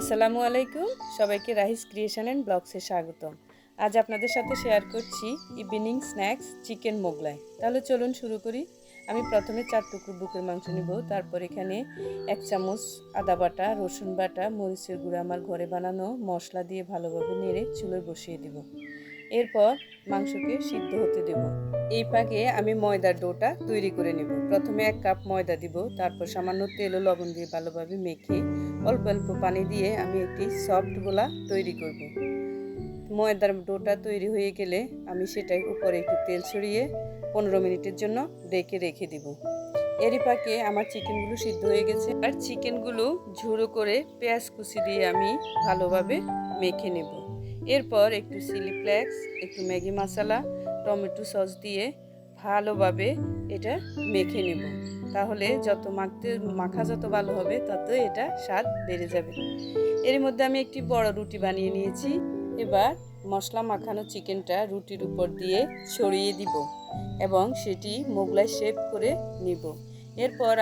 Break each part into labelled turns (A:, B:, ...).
A: আসসালামু আলাইকুম, সবাইকে রাহিস ক্রিয়েশন অ্যান্ড ব্লগসে স্বাগতম। আজ আপনাদের সাথে শেয়ার করছি ইভিনিং স্ন্যাক্স চিকেন মোগলাই। তাহলে চলুন শুরু করি। আমি প্রথমে 4 টুকরো বুকের মাংস নিব। তারপর এখানে 1 চামচ আদা বাটা, রসুন বাটা, মরিচের গুঁড়া, আমার ঘরে বানানো মশলা দিয়ে ভালোভাবে নেড়ে চুলোয় বসিয়ে দিব। এরপর মাংসকে সিদ্ধ হতে দেব। এই পাকে আমি ময়দার ডোটা তৈরি করে নেব। প্রথমে 1 কাপ ময়দা দিব, তারপর সামান্য তেল ও লবণ দিয়ে ভালোভাবে মেখে অল্প অল্প পানি দিয়ে আমি একটি সফট গোলা তৈরি করব। ময়দার ডোটা তৈরি হয়ে গেলে আমি সেটার উপরে একটু তেল ছড়িয়ে 15 মিনিটের জন্য ঢেকে রেখে দিব। এরই পাকে আমার চিকেনগুলো সিদ্ধ হয়ে গেছে। আর চিকেনগুলো ঝুড়ো করে পেঁয়াজ কুচি দিয়ে আমি ভালোভাবে মেখে নেব। এরপর একটু চিলি ফ্লেক্স, একটু ম্যাগি মশলা, টমেটো সস দিয়ে ভালোভাবে এটা মেখে নেব। তাহলে মাখা যত ভালো হবে তত এটা স্বাদ বেড়ে যাবে। এর মধ্যে আমি একটি বড় রুটি বানিয়ে নিয়েছি। এবার মশলা মাখানো চিকেনটা রুটির উপর দিয়ে ছড়িয়ে দিব এবং সেটি মোগলাই শেপ করে নিব। এরপর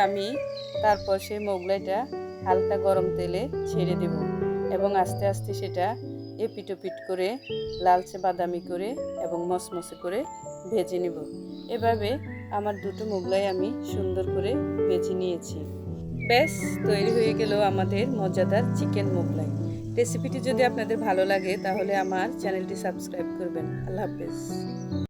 A: তারপর সেই মোগলাইটা হালকা গরম তেলে ছেড়ে দেব এবং আস্তে আস্তে সেটা এপিট ওপিট করে লালচে বাদামি করে এবং মসমসে করে ভেজে নেব। এভাবে আমার দুটো মোগলাই আমি সুন্দর করে ভেজে নিয়েছি। ব্যাস, তৈরি হয়ে গেল আমাদের মজাদার চিকেন মোগলাই। রেসিপিটি যদি আপনাদের ভালো লাগে তাহলে আমার চ্যানেলটি সাবস্ক্রাইব করবেন। আল্লাহ হাফেজ।